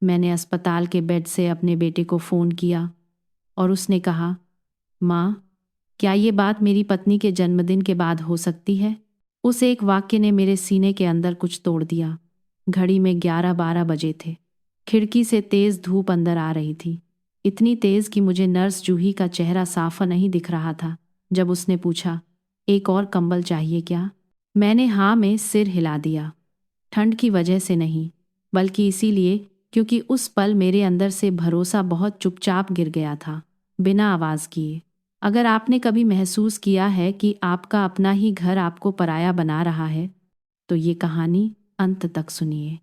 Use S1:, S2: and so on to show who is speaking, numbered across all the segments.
S1: मैंने अस्पताल के बेड से अपने बेटे को फ़ोन किया और उसने कहा, माँ, क्या ये बात मेरी पत्नी के जन्मदिन के बाद हो सकती है? उस एक वाक्य ने मेरे सीने के अंदर कुछ तोड़ दिया। घड़ी में 11-12 बजे थे। खिड़की से तेज़ धूप अंदर आ रही थी, इतनी तेज़ कि मुझे नर्स जूही का चेहरा साफ नहीं दिख रहा था। जब उसने पूछा, एक और कंबल चाहिए क्या? मैंने हाँ में सिर हिला दिया। ठंड की वजह से नहीं, बल्कि इसीलिए क्योंकि उस पल मेरे अंदर से भरोसा बहुत चुपचाप गिर गया था, बिना आवाज़ किए। अगर आपने कभी महसूस किया है कि आपका अपना ही घर आपको पराया बना रहा है, तो ये कहानी अंत तक सुनिए।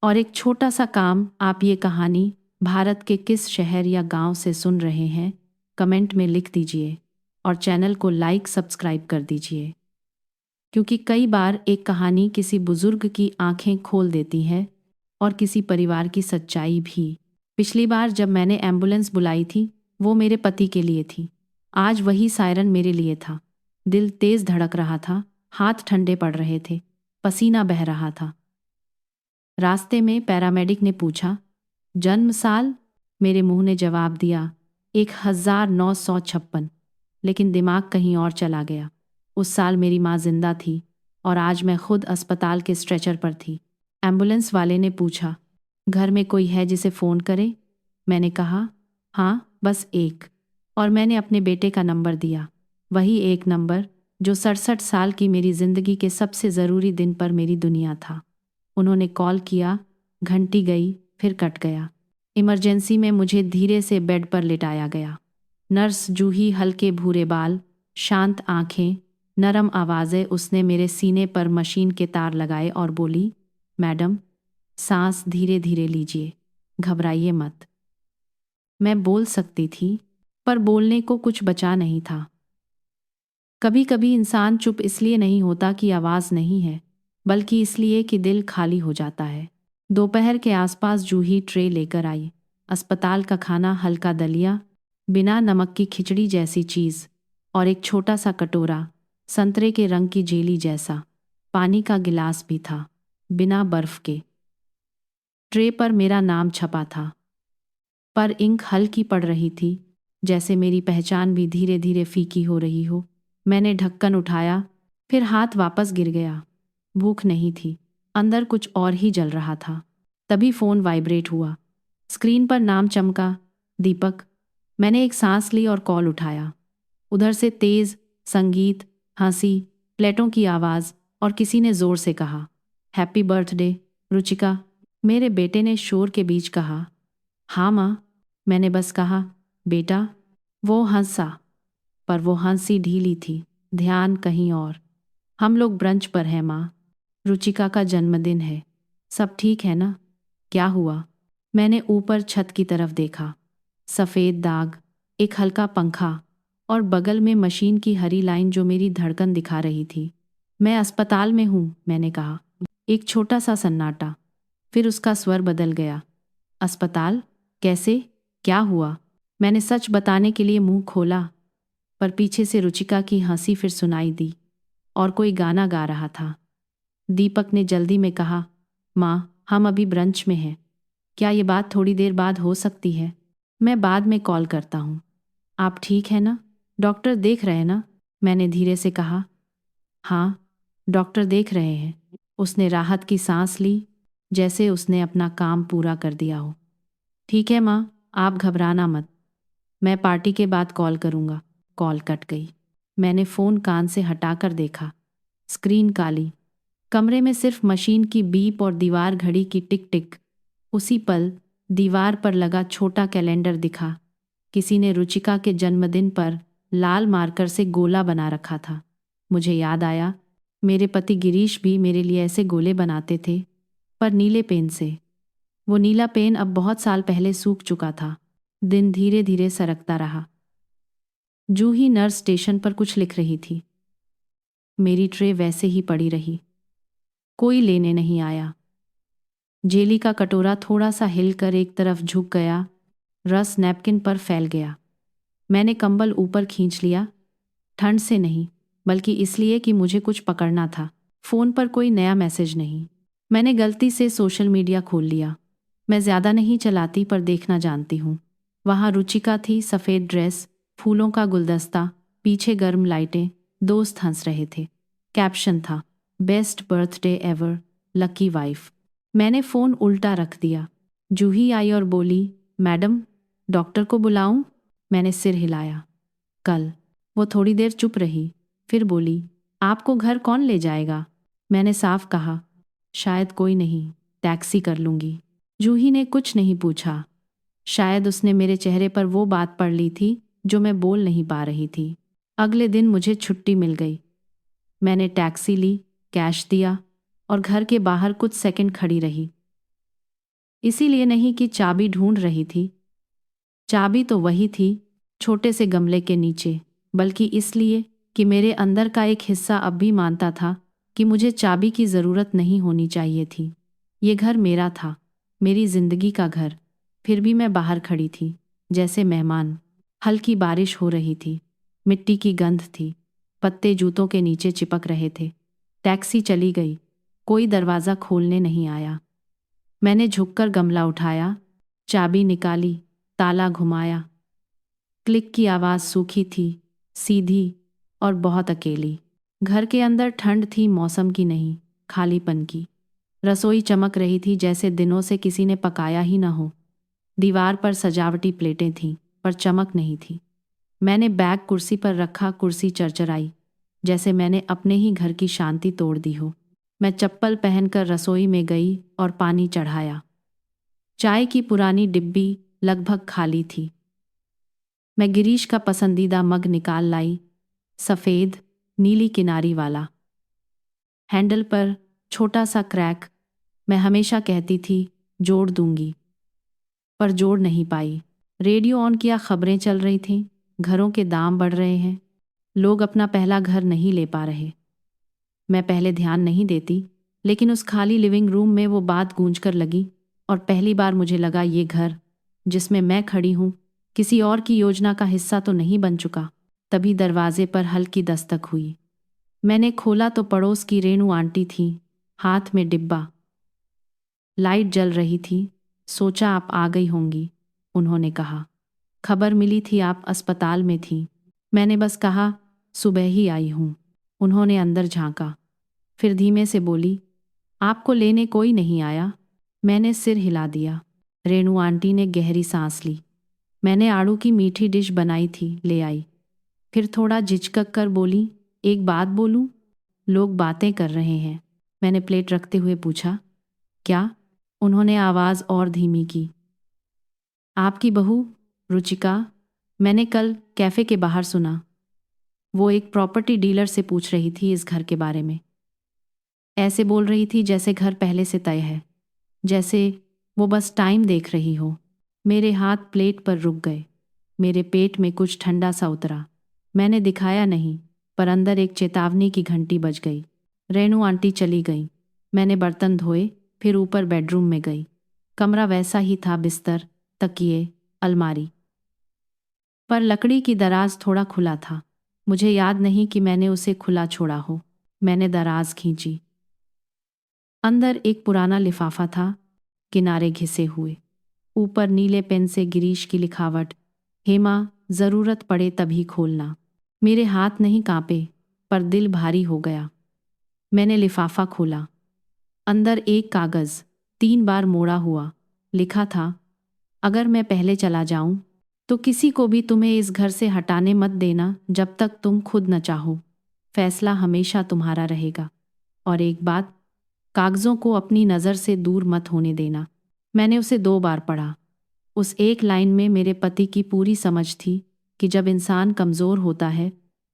S1: और एक छोटा सा काम, आप ये कहानी भारत के किस शहर या गांव से सुन रहे हैं, कमेंट में लिख दीजिए और चैनल को लाइक सब्सक्राइब कर दीजिए। क्योंकि कई बार एक कहानी किसी बुजुर्ग की आंखें खोल देती है और किसी परिवार की सच्चाई भी। पिछली बार जब मैंने एम्बुलेंस बुलाई थी, वो मेरे पति के लिए थी। आज वही सायरन मेरे लिए था। दिल तेज धड़क रहा था, हाथ ठंडे पड़ रहे थे, पसीना बह रहा था। रास्ते में पैरामेडिक ने पूछा, जन्म साल? मेरे मुंह ने जवाब दिया, 1956। लेकिन दिमाग कहीं और चला गया। उस साल मेरी माँ जिंदा थी और आज मैं खुद अस्पताल के स्ट्रेचर पर थी। एम्बुलेंस वाले ने पूछा, घर में कोई है जिसे फ़ोन करे? मैंने कहा, हाँ, बस एक। और मैंने अपने बेटे का नंबर दिया, वही एक नंबर जो 67 साल की मेरी ज़िंदगी के सबसे ज़रूरी दिन पर मेरी दुनिया था। उन्होंने कॉल किया, घंटी गई, फिर कट गया। इमरजेंसी में मुझे धीरे से बेड पर लिटाया गया। नर्स जूही, हल्के भूरे बाल, शांत आंखें, नरम आवाज़ें, उसने मेरे सीने पर मशीन के तार लगाए और बोली, मैडम, सांस धीरे धीरे लीजिए, घबराइए मत। मैं बोल सकती थी, पर बोलने को कुछ बचा नहीं था। कभी कभी इंसान चुप इसलिए नहीं होता कि आवाज़ नहीं है, बल्कि इसलिए कि दिल खाली हो जाता है। दोपहर के आसपास जूही ट्रे लेकर आई। अस्पताल का खाना, हल्का दलिया, बिना नमक की खिचड़ी जैसी चीज़, और एक छोटा सा कटोरा, संतरे के रंग की जेली जैसा। पानी का गिलास भी था, बिना बर्फ के। ट्रे पर मेरा नाम छपा था, पर इंक हल्की पड़ रही थी, जैसे मेरी पहचान भी धीरे धीरे फीकी हो रही हो। मैंने ढक्कन उठाया, फिर हाथ वापस गिर गया। भूख नहीं थी, अंदर कुछ और ही जल रहा था। तभी फ़ोन वाइब्रेट हुआ। स्क्रीन पर नाम चमका, दीपक। मैंने एक सांस ली और कॉल उठाया। उधर से तेज़ संगीत, हंसी, प्लेटों की आवाज़, और किसी ने ज़ोर से कहा, हैप्पी बर्थडे रुचिका। मेरे बेटे ने शोर के बीच कहा, हाँ माँ। मैंने बस कहा, बेटा। वो हंसा, पर वो हंसी ढीली थी, ध्यान कहीं और। हम लोग ब्रंच पर हैं माँ, रुचिका का जन्मदिन है। सब ठीक है ना? क्या हुआ? मैंने ऊपर छत की तरफ देखा। सफ़ेद दाग, एक हल्का पंखा, और बगल में मशीन की हरी लाइन जो मेरी धड़कन दिखा रही थी। मैं अस्पताल में हूँ, मैंने कहा। एक छोटा सा सन्नाटा, फिर उसका स्वर बदल गया। अस्पताल? कैसे? क्या हुआ? मैंने सच बताने के लिए मुंह खोला, पर पीछे से रुचिका की हंसी फिर सुनाई दी, और कोई गाना गा रहा था। दीपक ने जल्दी में कहा, माँ, हम अभी ब्रंच में हैं। क्या ये बात थोड़ी देर बाद हो सकती है? मैं बाद में कॉल करता हूँ। आप ठीक है ना? डॉक्टर देख रहे हैं ना? मैंने धीरे से कहा। हाँ, डॉक्टर देख रहे हैं। उसने राहत की सांस ली, जैसे उसने अपना काम पूरा कर दिया हो। ठीक है माँ, आप घबराना मत। मैं पार्टी के बाद कॉल करूँगा। कॉल कट गई। मैंने फ़ोन कान से हटाकर देखा। स्क्रीन काली, कमरे में सिर्फ मशीन की बीप और दीवार घड़ी की टिक टिक। उसी पल दीवार पर लगा छोटा कैलेंडर दिखा। किसी ने रुचिका के जन्मदिन पर लाल मार्कर से गोला बना रखा था। मुझे याद आया, मेरे पति गिरीश भी मेरे लिए ऐसे गोले बनाते थे, पर नीले पेन से। वो नीला पेन अब बहुत साल पहले सूख चुका था। दिन धीरे धीरे सरकता रहा। जूही नर्स स्टेशन पर कुछ लिख रही थी। मेरी ट्रे वैसे ही पड़ी रही। कोई लेने नहीं आया। जेली का कटोरा थोड़ा सा हिलकर एक तरफ झुक गया, रस नैपकिन पर फैल गया। मैंने कंबल ऊपर खींच लिया, ठंड से नहीं, बल्कि इसलिए कि मुझे कुछ पकड़ना था। फ़ोन पर कोई नया मैसेज नहीं। मैंने गलती से सोशल मीडिया खोल लिया। मैं ज़्यादा नहीं चलाती पर देखना जानती हूँ। वहाँ रुचिका थी, सफ़ेद ड्रेस, फूलों का गुलदस्ता, पीछे गर्म लाइटें, दोस्त हंस रहे थे। कैप्शन था, best birthday ever, lucky wife. मैंने फ़ोन उल्टा रख दिया। जूही आई और बोली, मैडम, डॉक्टर को बुलाऊं? मैंने सिर हिलाया। कल। वो थोड़ी देर चुप रही, फिर बोली, आपको घर कौन ले जाएगा? मैंने साफ कहा, शायद कोई नहीं, टैक्सी कर लूँगी। जूही ने कुछ नहीं पूछा। शायद उसने मेरे चेहरे पर वो बात पढ़ ली थी जो मैं बोल नहीं पा रही थी। अगले दिन मुझे छुट्टी मिल गई। मैंने टैक्सी ली, कैश दिया और घर के बाहर कुछ सेकंड खड़ी रही। इसीलिए नहीं कि चाबी ढूंढ रही थी, चाबी तो वही थी, छोटे से गमले के नीचे, बल्कि इसलिए कि मेरे अंदर का एक हिस्सा अब भी मानता था कि मुझे चाबी की ज़रूरत नहीं होनी चाहिए थी। ये घर मेरा था, मेरी जिंदगी का घर। फिर भी मैं बाहर खड़ी थी, जैसे मेहमान। हल्की बारिश हो रही थी, मिट्टी की गंध थी, पत्ते जूतों के नीचे चिपक रहे थे। टैक्सी चली गई, कोई दरवाज़ा खोलने नहीं आया। मैंने झुककर गमला उठाया, चाबी निकाली, ताला घुमाया। क्लिक की आवाज़ सूखी थी, सीधी और बहुत अकेली। घर के अंदर ठंड थी, मौसम की नहीं, खालीपन की। रसोई चमक रही थी जैसे दिनों से किसी ने पकाया ही ना हो। दीवार पर सजावटी प्लेटें थीं, पर चमक नहीं थी। मैंने बैग कुर्सी पर रखा, कुर्सी चरचराई, जैसे मैंने अपने ही घर की शांति तोड़ दी हो। मैं चप्पल पहनकर रसोई में गई और पानी चढ़ाया। चाय की पुरानी डिब्बी लगभग खाली थी। मैं गिरीश का पसंदीदा मग निकाल लाई, सफ़ेद नीली किनारी वाला। हैंडल पर छोटा सा क्रैक। मैं हमेशा कहती थी, जोड़ दूंगी, पर जोड़ नहीं पाई। रेडियो ऑन किया, खबरें चल रही थीं, घरों के दाम बढ़ रहे हैं, लोग अपना पहला घर नहीं ले पा रहे। मैं पहले ध्यान नहीं देती, लेकिन उस खाली लिविंग रूम में वो बात गूंज कर लगी और पहली बार मुझे लगा ये घर जिसमें मैं खड़ी हूँ किसी और की योजना का हिस्सा तो नहीं बन चुका। तभी दरवाजे पर हल्की दस्तक हुई। मैंने खोला तो पड़ोस की रेणु आंटी थी, हाथ में डिब्बा। लाइट जल रही थी। सोचा आप आ गई होंगी, उन्होंने कहा। खबर मिली थी आप अस्पताल में थी। मैंने बस कहा, सुबह ही आई हूँ। उन्होंने अंदर झांका, फिर धीमे से बोली, आपको लेने कोई नहीं आया? मैंने सिर हिला दिया। रेणु आंटी ने गहरी सांस ली। मैंने आड़ू की मीठी डिश बनाई थी, ले आई। फिर थोड़ा झिझक कर बोली, एक बात बोलूं? लोग बातें कर रहे हैं। मैंने प्लेट रखते हुए पूछा, क्या? उन्होंने आवाज़ और धीमी की, आपकी बहू रुचिका, मैंने कल कैफ़े के बाहर सुना। वो एक प्रॉपर्टी डीलर से पूछ रही थी इस घर के बारे में। ऐसे बोल रही थी जैसे घर पहले से तय है, जैसे वो बस टाइम देख रही हो। मेरे हाथ प्लेट पर रुक गए। मेरे पेट में कुछ ठंडा सा उतरा। मैंने दिखाया नहीं, पर अंदर एक चेतावनी की घंटी बज गई। रेणु आंटी चली गई। मैंने बर्तन धोए, फिर ऊपर बेडरूम में गई। कमरा वैसा ही था, बिस्तर, तकिए, अलमारी, पर लकड़ी की दराज थोड़ा खुला था। मुझे याद नहीं कि मैंने उसे खुला छोड़ा हो। मैंने दराज खींची। अंदर एक पुराना लिफाफा था, किनारे घिसे हुए, ऊपर नीले पेन से गिरीश की लिखावट, हेमा, ज़रूरत पड़े तभी खोलना। मेरे हाथ नहीं कांपे, पर दिल भारी हो गया। मैंने लिफाफा खोला। अंदर एक कागज़, 3 बार मोड़ा हुआ, लिखा था, अगर मैं पहले चला जाऊं तो किसी को भी तुम्हें इस घर से हटाने मत देना जब तक तुम खुद न चाहो। फैसला हमेशा तुम्हारा रहेगा। और एक बात, कागज़ों को अपनी नज़र से दूर मत होने देना। मैंने उसे 2 बार पढ़ा। उस एक लाइन में मेरे पति की पूरी समझ थी कि जब इंसान कमज़ोर होता है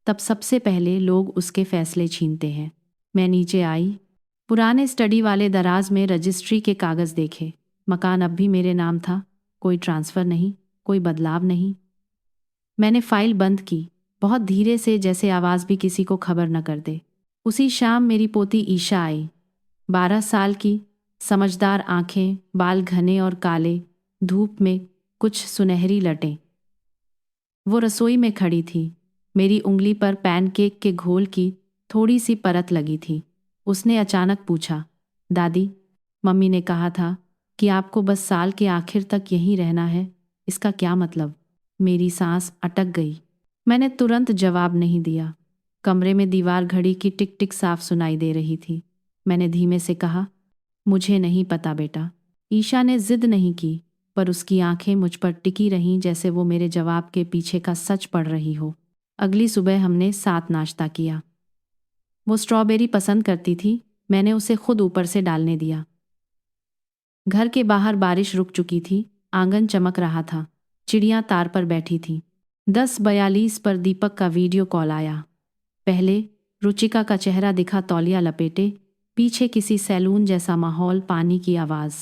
S1: तब सबसे पहले लोग उसके फैसले छीनते हैं। मैं नीचे आई। पुराने स्टडी वाले दराज में रजिस्ट्री के कागज़ देखे। मकान अब भी मेरे नाम था, कोई ट्रांसफ़र नहीं, कोई बदलाव नहीं। मैंने फाइल बंद की, बहुत धीरे से, जैसे आवाज़ भी किसी को खबर न कर दे। उसी शाम मेरी पोती ईशा आई, 12 साल की, समझदार आंखें, बाल घने और काले, धूप में कुछ सुनहरी लटें। वो रसोई में खड़ी थी। मेरी उंगली पर पैनकेक के घोल की थोड़ी सी परत लगी थी। उसने अचानक पूछा, दादी, मम्मी ने कहा था कि आपको बस साल के आखिर तक यहीं रहना है। इसका क्या मतलब? मेरी सांस अटक गई। मैंने तुरंत जवाब नहीं दिया। कमरे में दीवार घड़ी की टिक टिक साफ सुनाई दे रही थी। मैंने धीमे से कहा, मुझे नहीं पता बेटा। ईशा ने जिद नहीं की, पर उसकी आंखें मुझ पर टिकी रहीं जैसे वो मेरे जवाब के पीछे का सच पढ़ रही हो। अगली सुबह हमने साथ नाश्ता किया। वो स्ट्रॉबेरी पसंद करती थी, मैंने उसे खुद ऊपर से डालने दिया। घर के बाहर बारिश रुक चुकी थी, आंगन चमक रहा था, चिड़ियां तार पर बैठी थीं। 10:42 पर दीपक का वीडियो कॉल आया। पहले रुचिका का चेहरा दिखा तौलिया लपेटे, पीछे किसी सैलून जैसा माहौल, पानी की आवाज़।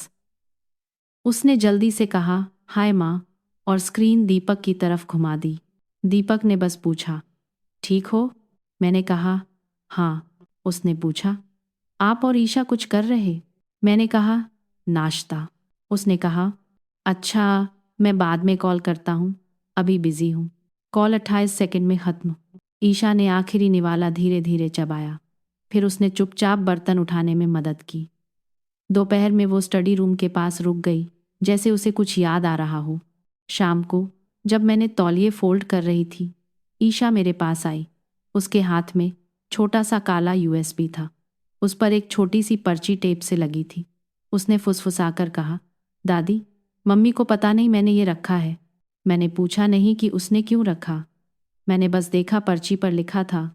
S1: उसने जल्दी से कहा, हाय माँ, और स्क्रीन दीपक की तरफ घुमा दी। दीपक ने बस पूछा, ठीक हो? मैंने कहा, हाँ। उसने पूछा, आप और ईशा कुछ कर रहे? मैंने कहा, नाश्ता। उसने कहा, अच्छा, मैं बाद में कॉल करता हूँ, अभी बिजी हूँ। कॉल 28 सेकंड में ख़त्म। ईशा ने आखिरी निवाला धीरे धीरे चबाया, फिर उसने चुपचाप बर्तन उठाने में मदद की। दोपहर में वो स्टडी रूम के पास रुक गई, जैसे उसे कुछ याद आ रहा हो। शाम को जब मैंने तौलिए फोल्ड कर रही थी, ईशा मेरे पास आई। उसके हाथ में छोटा सा काला यूएसबी था। उस पर एक छोटी सी पर्ची टेप से लगी थी। उसने फुसफुसाकर कहा, दादी, मम्मी को पता नहीं मैंने ये रखा है। मैंने पूछा नहीं कि उसने क्यों रखा। मैंने बस देखा पर्ची पर लिखा था,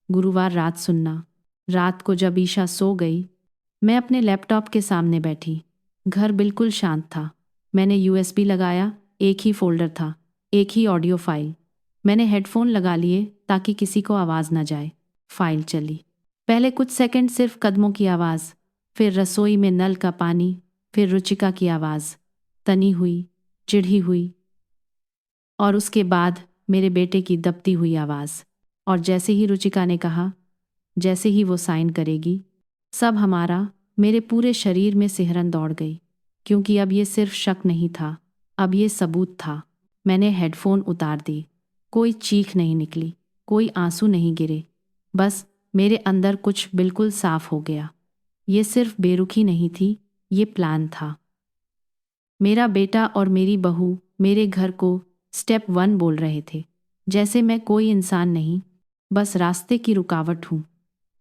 S1: गुरुवार रात सुनना। रात को जब ईशा सो गई, मैं अपने लैपटॉप के सामने बैठी। घर बिल्कुल शांत था। मैंने यूएसबी लगाया, एक ही फोल्डर था, एक ही ऑडियो फाइल। मैंने हेडफोन लगा लिए ताकि किसी को आवाज़ न जाए। फाइल चली। पहले कुछ सेकंड सिर्फ कदमों की आवाज़, फिर रसोई में नल का पानी, फिर रुचिका की आवाज़, तनी हुई, चिढ़ी हुई, और उसके बाद मेरे बेटे की दबती हुई आवाज़। और जैसे ही रुचिका ने कहा, जैसे ही वो साइन करेगी, सब हमारा, मेरे पूरे शरीर में सिहरन दौड़ गई, क्योंकि अब ये सिर्फ शक नहीं था, अब ये सबूत था। मैंने हेडफोन उतार दी। कोई चीख नहीं निकली, कोई आंसू नहीं गिरे, बस मेरे अंदर कुछ बिल्कुल साफ हो गया। ये सिर्फ बेरुखी नहीं थी, ये प्लान था। मेरा बेटा और मेरी बहू मेरे घर को स्टेप 1 बोल रहे थे, जैसे मैं कोई इंसान नहीं, बस रास्ते की रुकावट हूँ।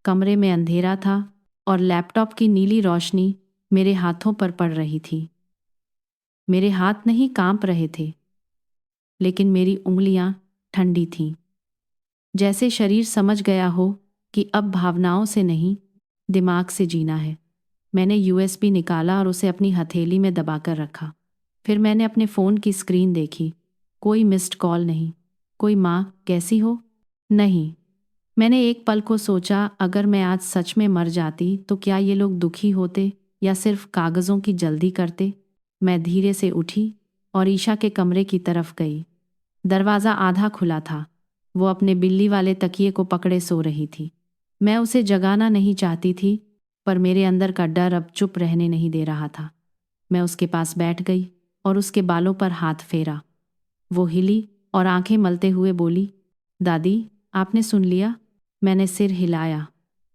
S1: कमरे में अंधेरा था और लैपटॉप की नीली रोशनी मेरे हाथों पर पड़ रही थी। मेरे हाथ नहीं कांप रहे थे, लेकिन मेरी उंगलियां ठंडी थीं, जैसे शरीर समझ गया हो कि अब भावनाओं से नहीं, दिमाग से जीना है। मैंने यूएसबी निकाला और उसे अपनी हथेली में दबाकर रखा। फिर मैंने अपने फ़ोन की स्क्रीन देखी। कोई मिस्ड कॉल नहीं, कोई माँ कैसी हो नहीं। मैंने एक पल को सोचा, अगर मैं आज सच में मर जाती तो क्या ये लोग दुखी होते या सिर्फ कागज़ों की जल्दी करते। मैं धीरे से उठी और ईशा के कमरे की तरफ गई। दरवाज़ा आधा खुला था। वो अपने बिल्ली वाले तकिए को पकड़े सो रही थी। मैं उसे जगाना नहीं चाहती थी, पर मेरे अंदर का डर अब चुप रहने नहीं दे रहा था। मैं उसके पास बैठ गई और उसके बालों पर हाथ फेरा। वो हिली और आंखें मलते हुए बोली, दादी, आपने सुन लिया? मैंने सिर हिलाया।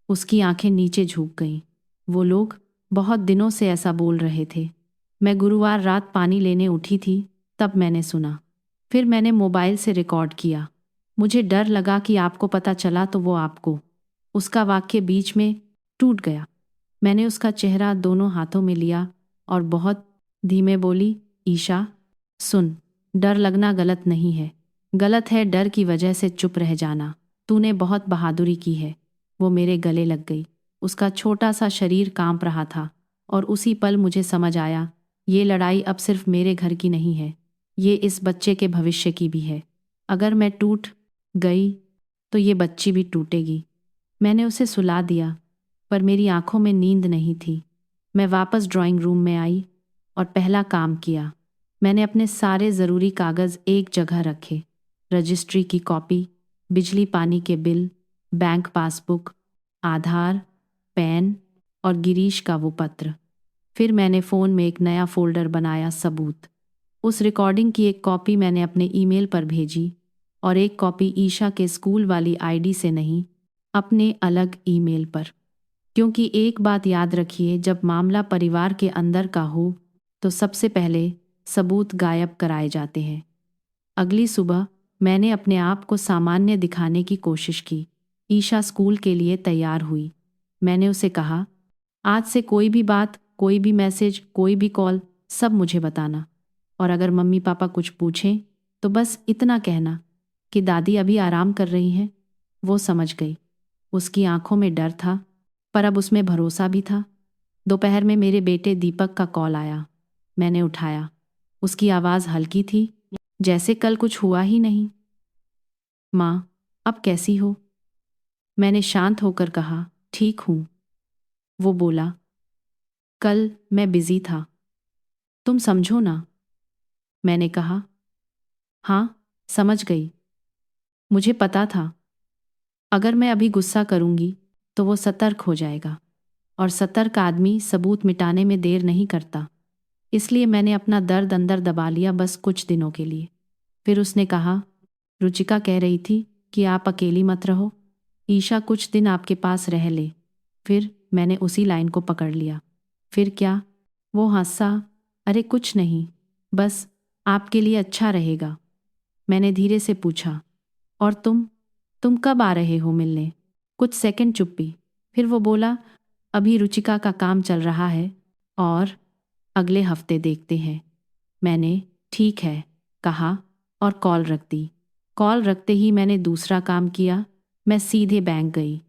S1: उसकी आंखें नीचे झुक गईं। वो लोग बहुत दिनों से ऐसा बोल रहे थे। मैं गुरुवार रात पानी लेने उठी थी, तब मैंने सुना। फिर मैंने मोबाइल से रिकॉर्ड किया। मुझे डर लगा कि आपको पता चला तो वो आपको। उसका वाक्य बीच में टूट गया। मैंने उसका चेहरा दोनों हाथों में लिया और बहुत धीमे बोली, ईशा, सुन, डर लगना गलत नहीं है। गलत है डर की वजह से चुप रह जाना। तूने बहुत बहादुरी की है। वो मेरे गले लग गई। उसका छोटा सा शरीर कांप रहा था और उसी पल मुझे समझ आया, ये लड़ाई अब सिर्फ मेरे घर की नहीं है, ये इस बच्चे के भविष्य की भी है। अगर मैं टूट गई तो ये बच्ची भी टूटेगी। मैंने उसे सुला दिया, पर मेरी आंखों में नींद नहीं थी। मैं वापस ड्राइंग रूम में आई और पहला काम किया। मैंने अपने सारे ज़रूरी कागज़ एक जगह रखे। रजिस्ट्री की कॉपी, बिजली पानी के बिल, बैंक पासबुक, आधार, पैन और गिरीश का वो पत्र। फिर मैंने फ़ोन में एक नया फ़ोल्डर बनाया, सबूत। उस रिकॉर्डिंग की एक कॉपी मैंने अपने ईमेल पर भेजी और एक कॉपी ईशा के स्कूल वाली आईडी से नहीं, अपने अलग ईमेल पर। क्योंकि एक बात याद रखिए, जब मामला परिवार के अंदर का हो तो सबसे पहले सबूत गायब कराए जाते हैं। अगली सुबह मैंने अपने आप को सामान्य दिखाने की कोशिश की। ईशा स्कूल के लिए तैयार हुई। मैंने उसे कहा, आज से कोई भी बात, कोई भी मैसेज, कोई भी कॉल, सब मुझे बताना। और अगर मम्मी पापा कुछ पूछें तो बस इतना कहना कि दादी अभी आराम कर रही हैं। वो समझ गई। उसकी आंखों में डर था, पर अब उसमें भरोसा भी था। दोपहर में मेरे बेटे दीपक का कॉल आया। मैंने उठाया। उसकी आवाज़ हल्की थी, जैसे कल कुछ हुआ ही नहीं। माँ, अब कैसी हो? मैंने शांत होकर कहा, ठीक हूँ। वो बोला, कल मैं बिजी था, तुम समझो ना। मैंने कहा, हाँ, समझ गई। मुझे पता था अगर मैं अभी गुस्सा करूंगी तो वो सतर्क हो जाएगा, और सतर्क आदमी सबूत मिटाने में देर नहीं करता। इसलिए मैंने अपना दर्द अंदर दबा लिया, बस कुछ दिनों के लिए। फिर उसने कहा, रुचिका कह रही थी कि आप अकेली मत रहो, ईशा कुछ दिन आपके पास रह ले। फिर मैंने उसी लाइन को पकड़ लिया। फिर क्या? वो हंसा, अरे कुछ नहीं, बस आपके लिए अच्छा रहेगा। मैंने धीरे से पूछा, और तुम कब आ रहे हो मिलने? कुछ सेकंड चुप्पी। फिर वो बोला, अभी रुचिका का काम चल रहा है और अगले हफ्ते देखते हैं। मैंने ठीक है कहा और कॉल रख दी। कॉल रखते ही मैंने दूसरा काम किया। मैं सीधे बैंक गई,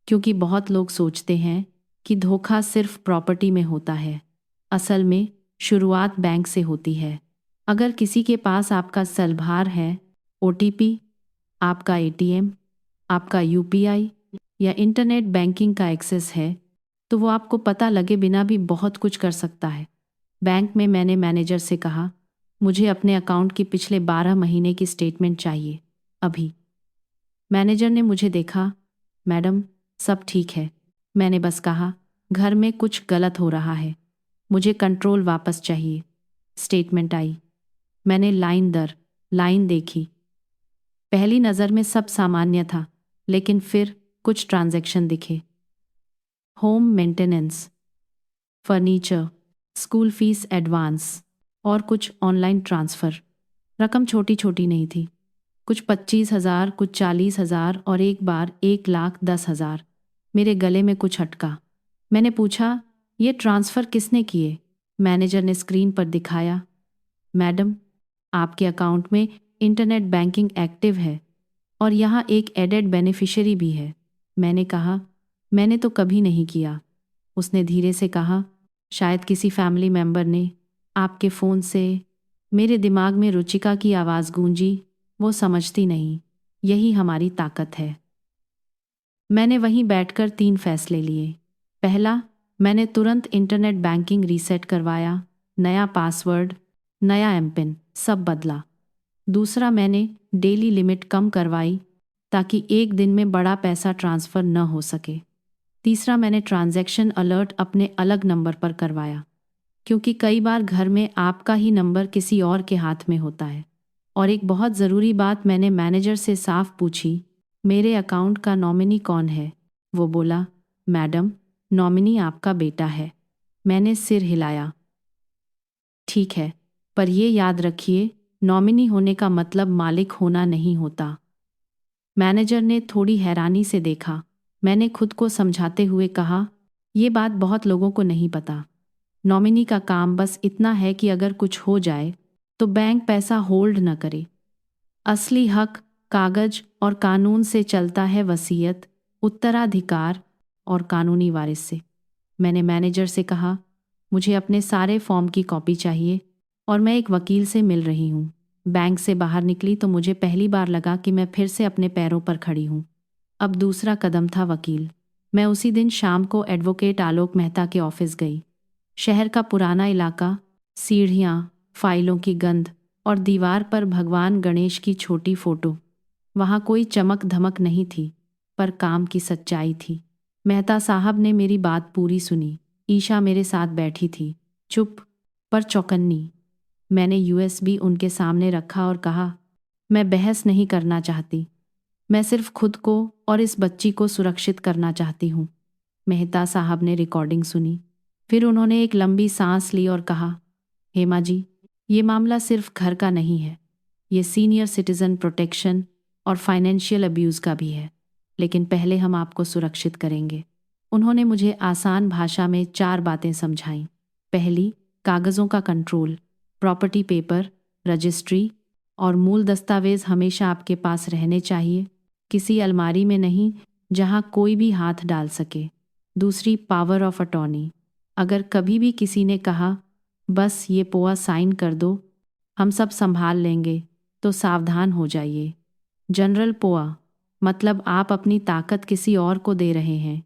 S1: क्योंकि बहुत लोग सोचते हैं कि धोखा सिर्फ प्रॉपर्टी में होता है। असल में शुरुआत बैंक से होती है। अगर किसी के पास आपका सलभार है, ओटीपी, आपका एटीएम, आपका यूपीआई या इंटरनेट बैंकिंग का एक्सेस है, तो वो आपको पता लगे बिना भी बहुत कुछ कर सकता है। बैंक में मैंने मैनेजर से कहा, मुझे अपने अकाउंट की पिछले 12 महीने की स्टेटमेंट चाहिए, अभी। मैनेजर ने मुझे देखा, मैडम, सब ठीक है। मैंने बस कहा, घर में कुछ गलत हो रहा है, मुझे कंट्रोल वापस चाहिए। स्टेटमेंट आई। मैंने लाइन दर लाइन देखी। पहली नज़र में सब सामान्य था, लेकिन फिर कुछ ट्रांजैक्शन दिखे। Home maintenance, furniture, school fees advance और कुछ ऑनलाइन ट्रांसफ़र। रकम छोटी छोटी नहीं थी, कुछ 25,000, कुछ 40,000 और एक बार 1,10,000। मेरे गले में कुछ अटका। मैंने पूछा, ये ट्रांसफ़र किसने किए? मैनेजर ने स्क्रीन पर दिखाया, मैडम, आपके अकाउंट में इंटरनेट बैंकिंग एक्टिव है और यहाँ एक एडेड बेनिफिशियरी भी है। मैंने कहा, मैंने तो कभी नहीं किया। उसने धीरे से कहा, शायद किसी फैमिली मेंबर ने, आपके फ़ोन से। मेरे दिमाग में रुचिका की आवाज़ गूंजी, वो समझती नहीं, यही हमारी ताकत है। मैंने वहीं बैठकर 3 फैसले लिए। पहला, मैंने तुरंत इंटरनेट बैंकिंग रीसेट करवाया, नया पासवर्ड, नया एमपिन, सब बदला। दूसरा, मैंने डेली लिमिट कम करवाई ताकि एक दिन में बड़ा पैसा ट्रांसफ़र न हो सके। तीसरा, मैंने ट्रांजैक्शन अलर्ट अपने अलग नंबर पर करवाया, क्योंकि कई बार घर में आपका ही नंबर किसी और के हाथ में होता है। और एक बहुत ज़रूरी बात मैंने मैनेजर से साफ पूछी, मेरे अकाउंट का नॉमिनी कौन है? वो बोला, मैडम, नॉमिनी आपका बेटा है। मैंने सिर हिलाया। ठीक है, पर ये याद रखिए, नॉमिनी होने का मतलब मालिक होना नहीं होता। मैनेजर ने थोड़ी हैरानी से देखा। मैंने खुद को समझाते हुए कहा, ये बात बहुत लोगों को नहीं पता। नॉमिनी का काम बस इतना है कि अगर कुछ हो जाए तो बैंक पैसा होल्ड न करे। असली हक कागज और कानून से चलता है, वसीयत, उत्तराधिकार और कानूनी वारिस से। मैंने मैनेजर से कहा, मुझे अपने सारे फॉर्म की कॉपी चाहिए और मैं एक वकील से मिल रही हूँ। बैंक से बाहर निकली तो मुझे पहली बार लगा कि मैं फिर से अपने पैरों पर खड़ी हूँ। अब दूसरा कदम था वकील। मैं उसी दिन शाम को एडवोकेट आलोक मेहता के ऑफिस गई। शहर का पुराना इलाका, सीढ़ियाँ, फाइलों की गंध और दीवार पर भगवान गणेश की छोटी फोटो। वहाँ कोई चमक धमक नहीं थी, पर काम की सच्चाई थी। मेहता साहब ने मेरी बात पूरी सुनी। ईशा मेरे साथ बैठी थी, चुप पर चौकन्नी। मैंने यूएसबी उनके सामने रखा और कहा, मैं बहस नहीं करना चाहती, मैं सिर्फ खुद को और इस बच्ची को सुरक्षित करना चाहती हूँ। मेहता साहब ने रिकॉर्डिंग सुनी। फिर उन्होंने एक लंबी सांस ली और कहा, हेमा जी, ये मामला सिर्फ घर का नहीं है, ये सीनियर सिटीजन प्रोटेक्शन और फाइनेंशियल अब्यूज़ का भी है। लेकिन पहले हम आपको सुरक्षित करेंगे। उन्होंने मुझे आसान भाषा में 4 बातें समझाईं। पहली, कागज़ों का कंट्रोल, प्रॉपर्टी पेपर, रजिस्ट्री और मूल दस्तावेज हमेशा आपके पास रहने चाहिए, किसी अलमारी में नहीं जहां कोई भी हाथ डाल सके। दूसरी, पावर ऑफ अटॉर्नी, अगर कभी भी किसी ने कहा बस ये पोआ साइन कर दो, हम सब संभाल लेंगे, तो सावधान हो जाइए। जनरल पोआ मतलब आप अपनी ताकत किसी और को दे रहे हैं।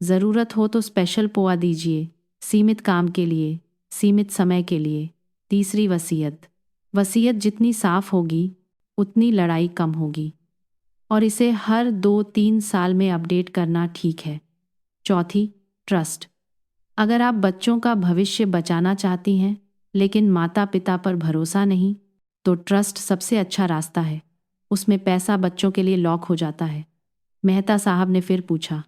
S1: ज़रूरत हो तो स्पेशल पोआ दीजिए, सीमित काम के लिए, सीमित समय के लिए। तीसरी, वसीयत, वसीयत जितनी साफ होगी उतनी लड़ाई कम होगी और इसे हर 2-3 साल में अपडेट करना ठीक है। चौथी, ट्रस्ट, अगर आप बच्चों का भविष्य बचाना चाहती हैं लेकिन माता पिता पर भरोसा नहीं, तो ट्रस्ट सबसे अच्छा रास्ता है। उसमें पैसा बच्चों के लिए लॉक हो जाता है। मेहता साहब ने फिर पूछा,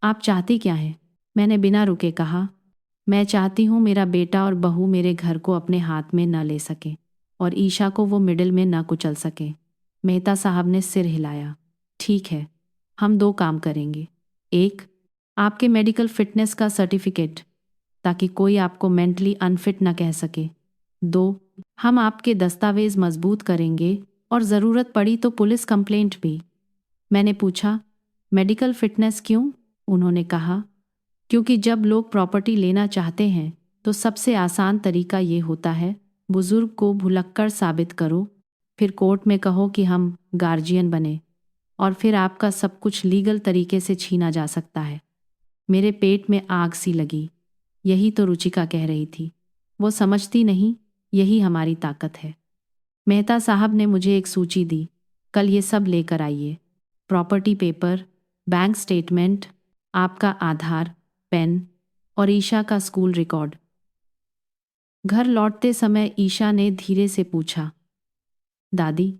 S1: आप चाहती क्या हैं? मैंने बिना रुके कहा, मैं चाहती हूँ मेरा बेटा और बहू मेरे घर को अपने हाथ में न ले सके और ईशा को वो मिडिल में न कुचल सके। मेहता साहब ने सिर हिलाया। ठीक है, हम 2 काम करेंगे। एक, आपके मेडिकल फिटनेस का सर्टिफिकेट, ताकि कोई आपको मेंटली अनफिट न कह सके। 2, हम आपके दस्तावेज मजबूत करेंगे और ज़रूरत पड़ी तो पुलिस कंप्लेंट भी। मैंने पूछा, मेडिकल फिटनेस क्यों? उन्होंने कहा, क्योंकि जब लोग प्रॉपर्टी लेना चाहते हैं तो सबसे आसान तरीका ये होता है, बुजुर्ग को भुलक्कड़ साबित करो, फिर कोर्ट में कहो कि हम गार्जियन बने और फिर आपका सब कुछ लीगल तरीके से छीना जा सकता है। मेरे पेट में आग सी लगी। यही तो रुचिका कह रही थी। वो समझती नहीं, यही हमारी ताकत है। मेहता साहब ने मुझे एक सूची दी, कल ये सब लेकर आइए, प्रॉपर्टी पेपर, बैंक स्टेटमेंट, आपका आधार, पेन और ईशा का स्कूल रिकॉर्ड। घर लौटते समय ईशा ने धीरे से पूछा, दादी,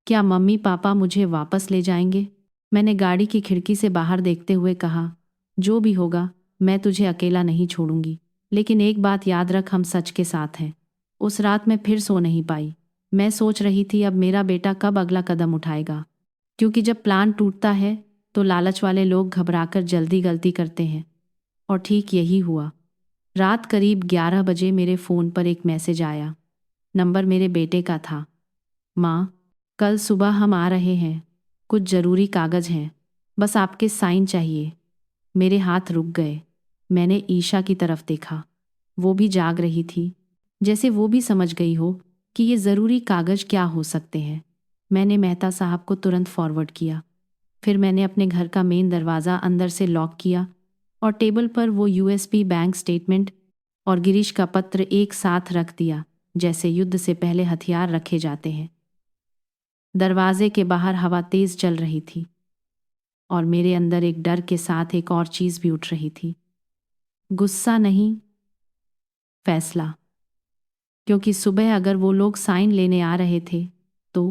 S1: क्या मम्मी पापा मुझे वापस ले जाएंगे? मैंने गाड़ी की खिड़की से बाहर देखते हुए कहा, जो भी होगा मैं तुझे अकेला नहीं छोड़ूंगी, लेकिन एक बात याद रख, हम सच के साथ हैं। उस रात मैं फिर सो नहीं पाई। मैं सोच रही थी अब मेरा बेटा कब अगला कदम उठाएगा, क्योंकि जब प्लान टूटता है तो लालच वाले लोग घबराकर जल्दी गलती करते हैं। और ठीक यही हुआ। रात करीब 11 बजे मेरे फ़ोन पर एक मैसेज आया। नंबर मेरे बेटे का था। माँ, कल सुबह हम आ रहे हैं, कुछ ज़रूरी कागज़ हैं, बस आपके साइन चाहिए। मेरे हाथ रुक गए। मैंने ईशा की तरफ देखा। वो भी जाग रही थी, जैसे वो भी समझ गई हो कि ये ज़रूरी कागज़ क्या हो सकते हैं। मैंने मेहता साहब को तुरंत फॉरवर्ड किया। फिर मैंने अपने घर का मेन दरवाज़ा अंदर से लॉक किया और टेबल पर वो यूएसबी बैंक स्टेटमेंट और गिरीश का पत्र एक साथ रख दिया, जैसे युद्ध से पहले हथियार रखे जाते हैं। दरवाजे के बाहर हवा तेज चल रही थी और मेरे अंदर एक डर के साथ एक और चीज़ भी उठ रही थी। गुस्सा नहीं, फैसला। क्योंकि सुबह अगर वो लोग साइन लेने आ रहे थे तो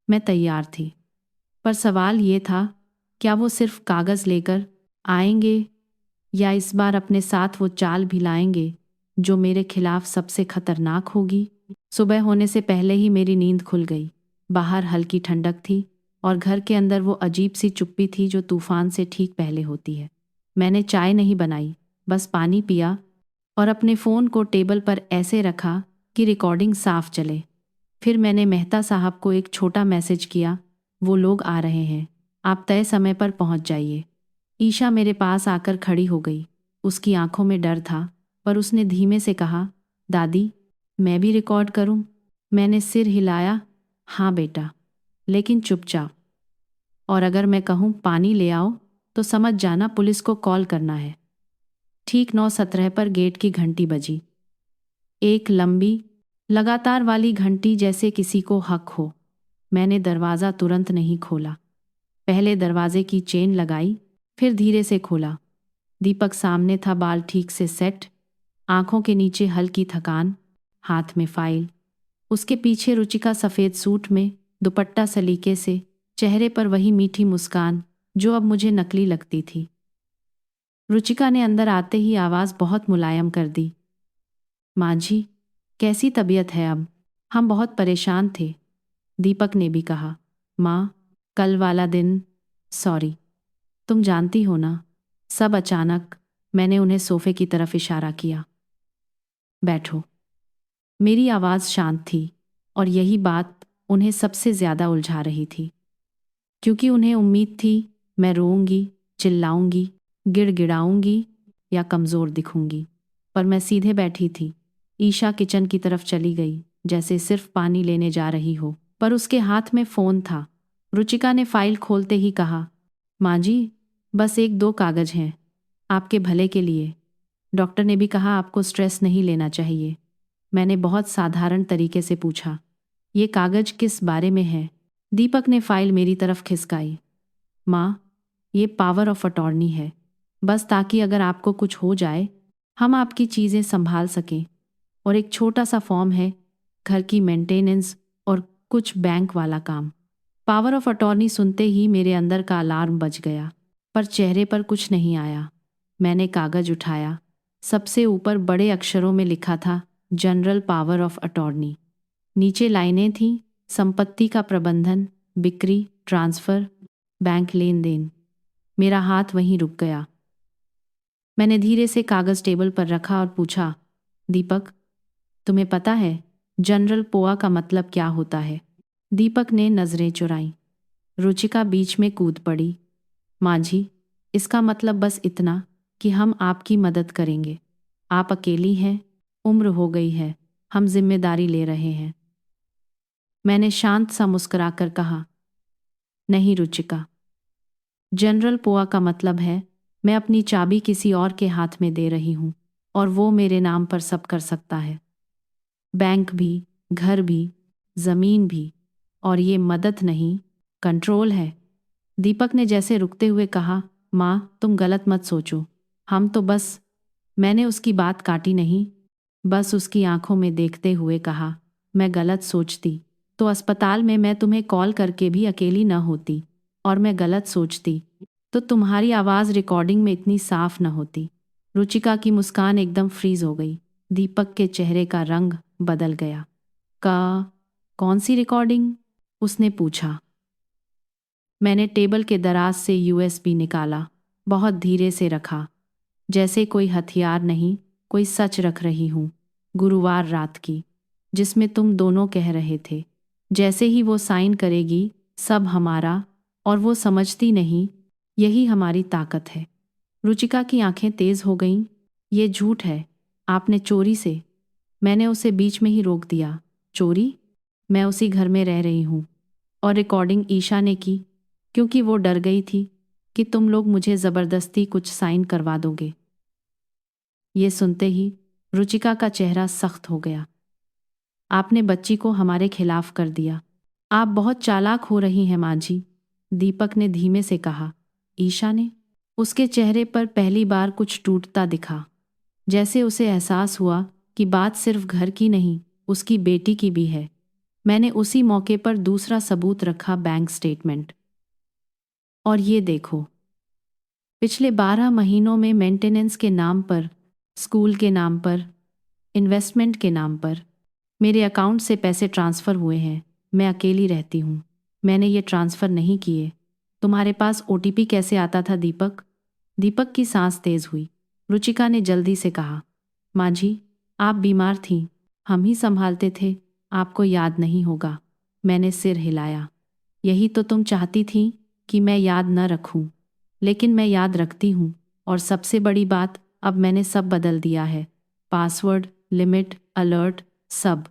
S1: मैं तैयार थी। पर सवाल ये था, क्या वो सिर्फ कागज़ लेकर आएंगे या इस बार अपने साथ वो चाल भी लाएंगे जो मेरे खिलाफ सबसे खतरनाक होगी। सुबह होने से पहले ही मेरी नींद खुल गई। बाहर हल्की ठंडक थी और घर के अंदर वो अजीब सी चुप्पी थी जो तूफान से ठीक पहले होती है। मैंने चाय नहीं बनाई, बस पानी पिया और अपने फ़ोन को टेबल पर ऐसे रखा कि रिकॉर्डिंग साफ चले। फिर मैंने मेहता साहब को एक छोटा मैसेज किया, वो लोग आ रहे हैं, आप तय समय पर पहुंच जाइए। ईशा मेरे पास आकर खड़ी हो गई। उसकी आंखों में डर था, पर उसने धीमे से कहा, दादी, मैं भी रिकॉर्ड करूं? मैंने सिर हिलाया, हाँ बेटा, लेकिन चुपचाप। और अगर मैं कहूं पानी ले आओ तो समझ जाना पुलिस को कॉल करना है। ठीक 9:17 पर गेट की घंटी बजी। एक लंबी, लगातार वाली घंटी, जैसे किसी को हक हो। मैंने दरवाज़ा तुरंत नहीं खोला। पहले दरवाजे की चेन लगाई, फिर धीरे से खोला। दीपक सामने था, बाल ठीक से सेट, आंखों के नीचे हल्की थकान, हाथ में फाइल। उसके पीछे रुचिका सफ़ेद सूट में, दुपट्टा सलीके से, चेहरे पर वही मीठी मुस्कान जो अब मुझे नकली लगती थी। रुचिका ने अंदर आते ही आवाज़ बहुत मुलायम कर दी, माँ जी। कैसी तबीयत है अब? हम बहुत परेशान थे, दीपक ने भी कहा। माँ, कल वाला दिन, सॉरी, तुम जानती हो ना, सब अचानक। मैंने उन्हें सोफे की तरफ इशारा किया। बैठो। मेरी आवाज़ शांत थी और यही बात उन्हें सबसे ज़्यादा उलझा रही थी, क्योंकि उन्हें उम्मीद थी मैं रोऊंगी, चिल्लाऊंगी, गिड़गिड़ाऊंगी या कमज़ोर दिखूंगी। पर मैं सीधे बैठी थी। ईशा किचन की तरफ चली गई, जैसे सिर्फ पानी लेने जा रही हो, पर उसके हाथ में फ़ोन था। रुचिका ने फाइल खोलते ही कहा, माँ जी, बस 1-2 कागज़ हैं, आपके भले के लिए। डॉक्टर ने भी कहा आपको स्ट्रेस नहीं लेना चाहिए। मैंने बहुत साधारण तरीके से पूछा, ये कागज़ किस बारे में है? दीपक ने फाइल मेरी तरफ खिसकाई। माँ, ये पावर ऑफ अटॉर्नी है, बस ताकि अगर आपको कुछ हो जाए हम आपकी चीज़ें संभाल सकें। और एक छोटा सा फॉर्म है, घर की मेंटेनेंस और कुछ बैंक वाला काम। पावर ऑफ अटॉर्नी सुनते ही मेरे अंदर का अलार्म बज गया, पर चेहरे पर कुछ नहीं आया। मैंने कागज़ उठाया। सबसे ऊपर बड़े अक्षरों में लिखा था, जनरल पावर ऑफ अटॉर्नी। नीचे लाइनें थीं, संपत्ति का प्रबंधन, बिक्री, ट्रांसफ़र, बैंक लेन देन। मेरा हाथ वहीं रुक गया। मैंने धीरे से कागज़ टेबल पर रखा और पूछा, दीपक, तुम्हें पता है जनरल पोआ का मतलब क्या होता है? दीपक ने नज़रें चुराईं। रुचिका बीच में कूद पड़ी। माँ जी, इसका मतलब बस इतना कि हम आपकी मदद करेंगे। आप अकेली हैं, उम्र हो गई है, हम जिम्मेदारी ले रहे हैं। मैंने शांत सा मुस्कुराकर कहा, नहीं रुचिका, जनरल पोआ का मतलब है मैं अपनी चाबी किसी और के हाथ में दे रही हूँ और वो मेरे नाम पर सब कर सकता है। बैंक भी, घर भी, ज़मीन भी। और ये मदद नहीं, कंट्रोल है। दीपक ने जैसे रुकते हुए कहा, माँ, तुम गलत मत सोचो, हम तो बस। मैंने उसकी बात काटी नहीं, बस उसकी आंखों में देखते हुए कहा, मैं गलत सोचती तो अस्पताल में मैं तुम्हें कॉल करके भी अकेली न होती, और मैं गलत सोचती तो तुम्हारी आवाज़ रिकॉर्डिंग में इतनी साफ न होती। रुचिका की मुस्कान एकदम फ्रीज हो गई। दीपक के चेहरे का रंग बदल गया। कौन सी रिकॉर्डिंग? उसने पूछा। मैंने टेबल के दराज से यूएसबी निकाला, बहुत धीरे से रखा, जैसे कोई हथियार नहीं, कोई सच रख रही हूँ। गुरुवार रात की, जिसमें तुम दोनों कह रहे थे, जैसे ही वो साइन करेगी सब हमारा, और वो समझती नहीं, यही हमारी ताकत है। रुचिका की आंखें तेज हो गईं। ये झूठ है, आपने चोरी से। मैंने उसे बीच में ही रोक दिया। चोरी? मैं उसी घर में रह रही हूँ, और रिकॉर्डिंग ईशा ने की, क्योंकि वो डर गई थी कि तुम लोग मुझे ज़बरदस्ती कुछ साइन करवा दोगे। ये सुनते ही रुचिका का चेहरा सख्त हो गया। आपने बच्ची को हमारे खिलाफ कर दिया। आप बहुत चालाक हो रही हैं माँ जी, दीपक ने धीमे से कहा। ईशा ने? उसके चेहरे पर पहली बार कुछ टूटता दिखा, जैसे उसे एहसास हुआ कि बात सिर्फ घर की नहीं, उसकी बेटी की भी है। मैंने उसी मौके पर दूसरा सबूत रखा, बैंक स्टेटमेंट। और ये देखो, पिछले 12 महीनों में मेंटेनेंस के नाम पर, स्कूल के नाम पर, इन्वेस्टमेंट के नाम पर मेरे अकाउंट से पैसे ट्रांसफ़र हुए हैं। मैं अकेली रहती हूँ, मैंने ये ट्रांसफ़र नहीं किए। तुम्हारे पास ओटीपी कैसे आता था दीपक? दीपक की सांस तेज हुई। रुचिका ने जल्दी से कहा, माँ जी, आप बीमार थीं, हम ही संभालते थे, आपको याद नहीं होगा। मैंने सिर हिलाया। यही तो तुम चाहती थी कि मैं याद न रखूं, लेकिन मैं याद रखती हूँ। और सबसे बड़ी बात, अब मैंने सब बदल दिया है, पासवर्ड, लिमिट, अलर्ट, सब।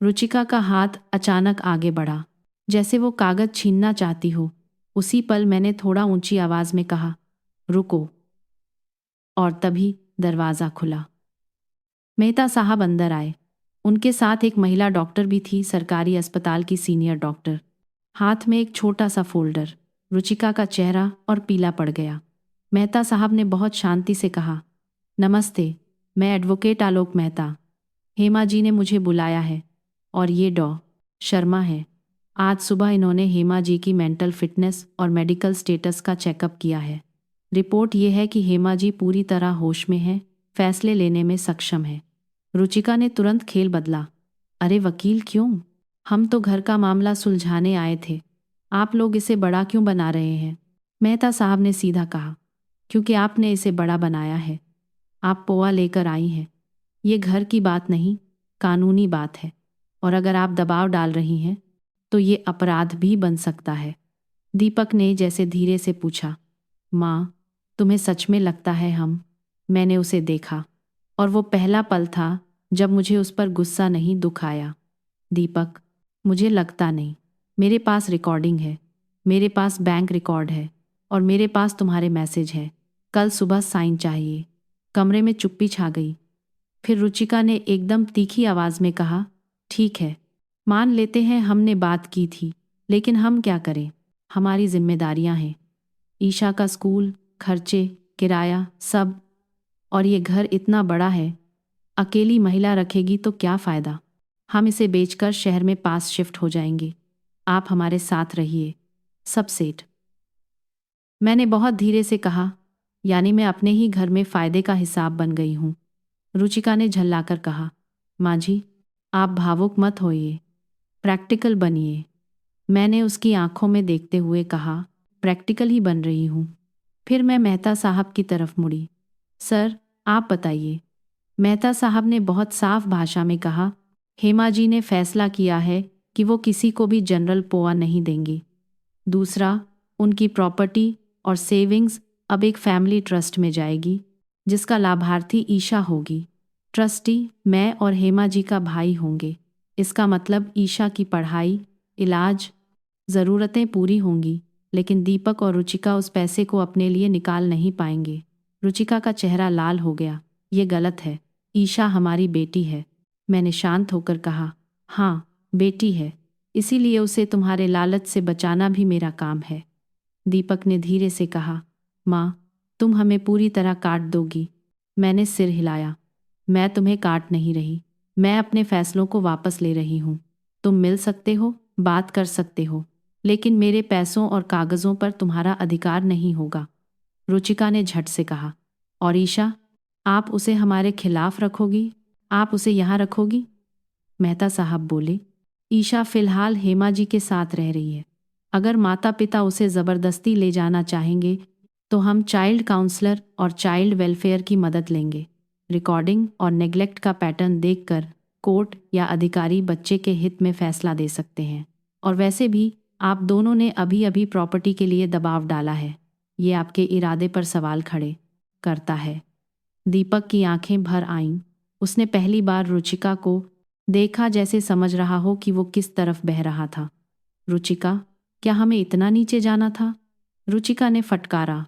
S1: रुचिका का हाथ अचानक आगे बढ़ा, जैसे वो कागज छीनना चाहती हो। उसी पल मैंने थोड़ा ऊंची आवाज में कहा, रुको। और तभी दरवाज़ा खुला। मेहता साहब अंदर आए। उनके साथ एक महिला डॉक्टर भी थी, सरकारी अस्पताल की सीनियर डॉक्टर। हाथ में एक छोटा सा फोल्डर। रुचिका का चेहरा और पीला पड़ गया। मेहता साहब ने बहुत शांति से कहा, नमस्ते, मैं एडवोकेट आलोक मेहता। हेमा जी ने मुझे बुलाया है, और ये डॉ. शर्मा है। आज सुबह इन्होंने हेमा जी की मेंटल फिटनेस और मेडिकल स्टेटस का चेकअप किया है। रिपोर्ट ये है कि हेमा जी पूरी तरह होश में है, फैसले लेने में सक्षम है। रुचिका ने तुरंत खेल बदला। अरे वकील क्यों? हम तो घर का मामला सुलझाने आए थे। आप लोग इसे बड़ा क्यों बना रहे हैं? मेहता साहब ने सीधा कहा। क्योंकि आपने इसे बड़ा बनाया है। आप पोआ लेकर आई हैं। ये घर की बात नहीं, कानूनी बात है। और अगर आप दबाव डाल रही हैं तो ये अपराध भी बन सकता है। दीपक ने जैसे धीरे से पूछा, माँ, तुम्हें सच में लगता है हम? मैंने उसे देखा और वो पहला पल था जब मुझे उस पर गुस्सा नहीं, दुख आया। दीपक, मुझे लगता नहीं। मेरे पास रिकॉर्डिंग है, मेरे पास बैंक रिकॉर्ड है और मेरे पास तुम्हारे मैसेज है। कल सुबह साइन चाहिए। कमरे में चुप्पी छा गई। फिर रुचिका ने एकदम तीखी आवाज में कहा, ठीक है, मान लेते हैं हमने बात की थी, लेकिन हम क्या करें? हमारी जिम्मेदारियां हैं। ईशा का स्कूल, खर्चे, किराया, सब। और ये घर इतना बड़ा है, अकेली महिला रखेगी तो क्या फ़ायदा? हम इसे बेचकर शहर में पास शिफ्ट हो जाएंगे। आप हमारे साथ रहिए। सब सेठ। मैंने बहुत धीरे से कहा, यानी मैं अपने ही घर में फ़ायदे का हिसाब बन गई हूँ। रुचिका ने झल्लाकर कहा, माँ जी, आप भावुक मत होइए, प्रैक्टिकल बनिए। मैंने उसकी आंखों में देखते हुए कहा, प्रैक्टिकल ही बन रही हूँ। फिर मैं मेहता साहब की तरफ मुड़ी। सर, आप बताइए। मेहता साहब ने बहुत साफ भाषा में कहा, हेमा जी ने फैसला किया है कि वो किसी को भी जनरल पोआ नहीं देंगी। दूसरा, उनकी प्रॉपर्टी और सेविंग्स अब एक फैमिली ट्रस्ट में जाएगी, जिसका लाभार्थी ईशा होगी। ट्रस्टी मैं और हेमा जी का भाई होंगे। इसका मतलब ईशा की पढ़ाई, इलाज, ज़रूरतें पूरी होंगी, लेकिन दीपक और रुचिका उस पैसे को अपने लिए निकाल नहीं पाएंगे। रुचिका का चेहरा लाल हो गया। ये गलत है। ईशा हमारी बेटी है। मैंने शांत होकर कहा, हाँ, बेटी है, इसीलिए उसे तुम्हारे लालच से बचाना भी मेरा काम है। दीपक ने धीरे से कहा, माँ, तुम हमें पूरी तरह काट दोगी? मैंने सिर हिलाया। मैं तुम्हें काट नहीं रही, मैं अपने फैसलों को वापस ले रही हूँ। तुम मिल सकते हो, बात कर सकते हो, लेकिन मेरे पैसों और कागज़ों पर तुम्हारा अधिकार नहीं होगा। रुचिका ने झट से कहा, और ईशा, आप उसे हमारे खिलाफ रखोगी? आप उसे यहाँ रखोगी? मेहता साहब बोले, ईशा फिलहाल हेमा जी के साथ रह रही है। अगर माता पिता उसे ज़बरदस्ती ले जाना चाहेंगे तो हम चाइल्ड काउंसलर और चाइल्ड वेलफेयर की मदद लेंगे। रिकॉर्डिंग और नेग्लेक्ट का पैटर्न देखकर कोर्ट या अधिकारी बच्चे के हित में फैसला दे सकते हैं। और वैसे भी आप दोनों ने अभी अभी प्रॉपर्टी के लिए दबाव डाला है। ये आपके इरादे पर सवाल खड़े करता है। दीपक की आंखें भर आईं। उसने पहली बार रुचिका को देखा जैसे समझ रहा हो कि वो किस तरफ बह रहा था। रुचिका, क्या हमें इतना नीचे जाना था? रुचिका ने फटकारा,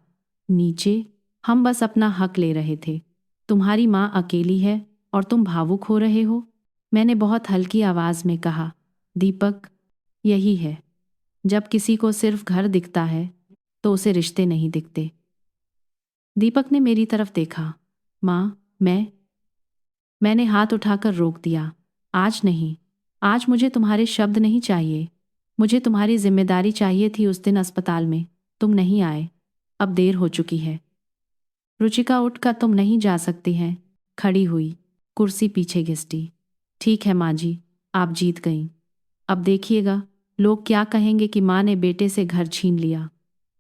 S1: नीचे? हम बस अपना हक ले रहे थे। तुम्हारी माँ अकेली है और तुम भावुक हो रहे हो। मैंने बहुत हल्की आवाज में कहा, दीपक, यही है, जब किसी को सिर्फ घर दिखता है तो उसे रिश्ते नहीं दिखते। दीपक ने मेरी तरफ देखा। माँ, मैंने हाथ उठाकर रोक दिया। आज नहीं, आज मुझे तुम्हारे शब्द नहीं चाहिए। मुझे तुम्हारी जिम्मेदारी चाहिए थी। उस दिन अस्पताल में तुम नहीं आए। अब देर हो चुकी है। रुचिका उठकर, तुम नहीं जा सकती हैं। खड़ी हुई, कुर्सी पीछे घिसटी। ठीक है माँ जी, आप जीत गईं। अब देखिएगा लोग क्या कहेंगे कि माँ ने बेटे से घर छीन लिया।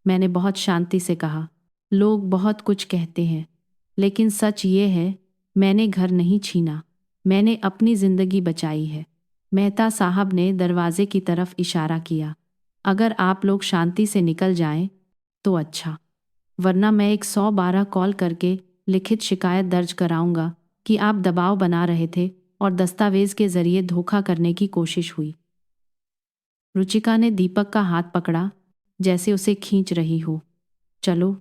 S1: मैंने बहुत शांति से कहा, लोग बहुत कुछ कहते हैं, लेकिन सच ये है, मैंने घर नहीं छीना, मैंने अपनी जिंदगी बचाई है। मेहता साहब ने दरवाजे की तरफ इशारा किया। अगर आप लोग शांति से निकल जाएं तो अच्छा, वरना मैं 112 कॉल करके लिखित शिकायत दर्ज कराऊंगा कि आप दबाव बना रहे थे और दस्तावेज के जरिए धोखा करने की कोशिश हुई। रुचिका ने दीपक का हाथ पकड़ा, जैसे उसे खींच रही हो। चलो,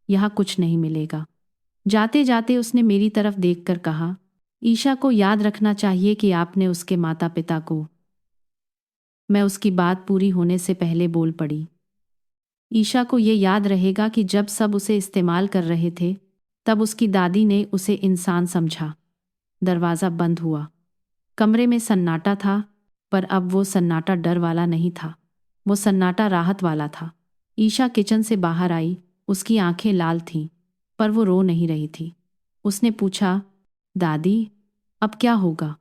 S1: यहाँ कुछ नहीं मिलेगा। जाते जाते उसने मेरी तरफ देखकर कहा, ईशा को याद रखना चाहिए कि आपने उसके माता पिता को। मैं उसकी बात पूरी होने से पहले बोल पड़ी। ईशा को ये याद रहेगा कि जब सब उसे इस्तेमाल कर रहे थे, तब उसकी दादी ने उसे इंसान समझा। दरवाज़ा बंद हुआ। कमरे में सन्नाटा था, पर अब वो सन्नाटा डर वाला नहीं था, वो सन्नाटा राहत वाला था। ईशा किचन से बाहर आई। उसकी आंखें लाल थीं, पर वो रो नहीं रही थी। उसने पूछा, दादी, अब क्या होगा?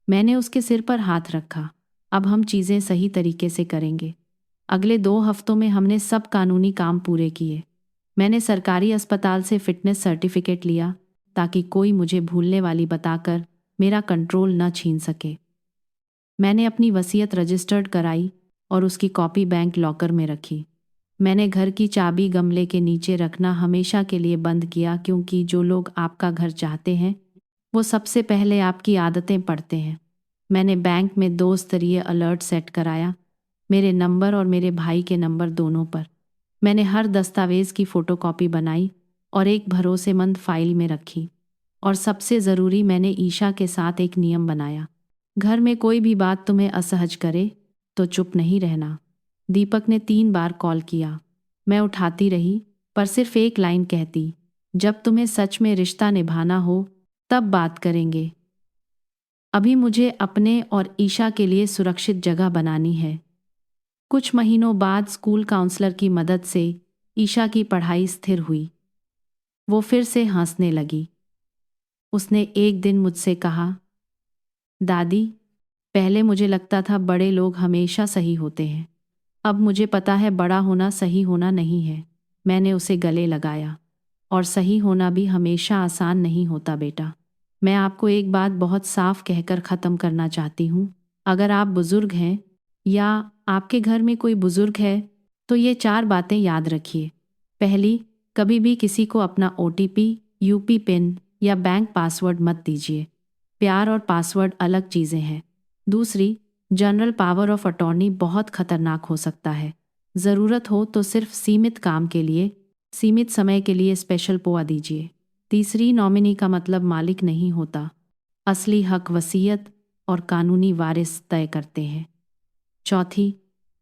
S1: मैंने उसके सिर पर हाथ रखा। अब हम चीज़ें सही तरीके से करेंगे। अगले 2 हफ्तों में हमने सब कानूनी काम पूरे किए। मैंने सरकारी अस्पताल से फिटनेस सर्टिफिकेट लिया ताकि कोई मुझे भूलने वाली बताकर मेरा कंट्रोल न छीन सके। मैंने अपनी वसीयत रजिस्टर्ड कराई और उसकी कॉपी बैंक लॉकर में रखी। मैंने घर की चाबी गमले के नीचे रखना हमेशा के लिए बंद किया, क्योंकि जो लोग आपका घर चाहते हैं वो सबसे पहले आपकी आदतें पढ़ते हैं। मैंने बैंक में 2 स्तरीय अलर्ट सेट कराया, मेरे नंबर और मेरे भाई के नंबर दोनों पर। मैंने हर दस्तावेज़ की फ़ोटोकॉपी बनाई और एक भरोसेमंद फाइल में रखी। और सबसे ज़रूरी, मैंने ईशा के साथ एक नियम बनाया। घर में कोई भी बात तुम्हें असहज करे तो चुप नहीं रहना। दीपक ने 3 बार कॉल किया। मैं उठाती रही, पर सिर्फ एक लाइन कहती, जब तुम्हें सच में रिश्ता निभाना हो तब बात करेंगे। अभी मुझे अपने और ईशा के लिए सुरक्षित जगह बनानी है। कुछ महीनों बाद स्कूल काउंसलर की मदद से ईशा की पढ़ाई स्थिर हुई। वो फिर से हंसने लगी। उसने एक दिन मुझसे कहा, दादी, पहले मुझे लगता था बड़े लोग हमेशा सही होते हैं। अब मुझे पता है बड़ा होना सही होना नहीं है। मैंने उसे गले लगाया। और सही होना भी हमेशा आसान नहीं होता बेटा। मैं आपको एक बात बहुत साफ कहकर ख़त्म करना चाहती हूँ। अगर आप बुज़ुर्ग हैं या आपके घर में कोई बुज़ुर्ग है तो ये 4 बातें याद रखिए। पहली, कभी भी किसी को अपना OTP, UP पिन या बैंक पासवर्ड मत दीजिए। प्यार और पासवर्ड अलग चीज़ें हैं। दूसरी, जनरल पावर ऑफ अटॉर्नी बहुत खतरनाक हो सकता है। ज़रूरत हो तो सिर्फ सीमित काम के लिए, सीमित समय के लिए स्पेशल पोआ दीजिए। तीसरी, नॉमिनी का मतलब मालिक नहीं होता। असली हक वसीयत और कानूनी वारिस तय करते हैं। चौथी,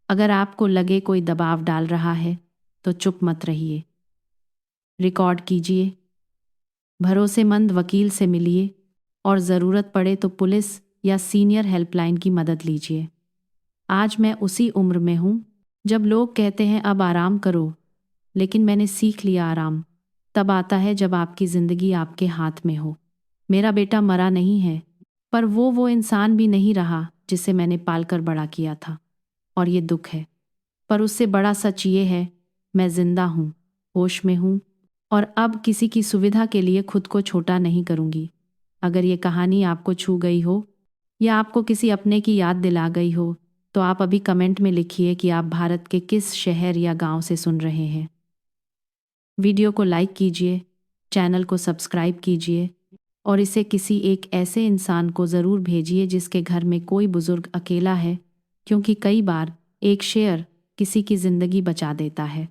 S1: अगर आपको लगे कोई दबाव डाल रहा है तो चुप मत रहिए। रिकॉर्ड कीजिए, भरोसेमंद वकील से मिलिए और ज़रूरत पड़े तो पुलिस या सीनियर हेल्पलाइन की मदद लीजिए। आज मैं उसी उम्र में हूँ जब लोग कहते हैं अब आराम करो, लेकिन मैंने सीख लिया आराम तब आता है जब आपकी ज़िंदगी आपके हाथ में हो। मेरा बेटा मरा नहीं है, पर वो इंसान भी नहीं रहा जिसे मैंने पालकर बड़ा किया था। और ये दुख है, पर उससे बड़ा सच ये है, मैं जिंदा हूँ, होश में हूँ और अब किसी की सुविधा के लिए खुद को छोटा नहीं करूँगी। अगर ये कहानी आपको छू गई हो या आपको किसी अपने की याद दिला गई हो तो आप अभी कमेंट में लिखिए कि आप भारत के किस शहर या गांव से सुन रहे हैं। वीडियो को लाइक कीजिए, चैनल को सब्सक्राइब कीजिए और इसे किसी एक ऐसे इंसान को ज़रूर भेजिए जिसके घर में कोई बुज़ुर्ग अकेला है, क्योंकि कई बार एक शेयर किसी की ज़िंदगी बचा देता है।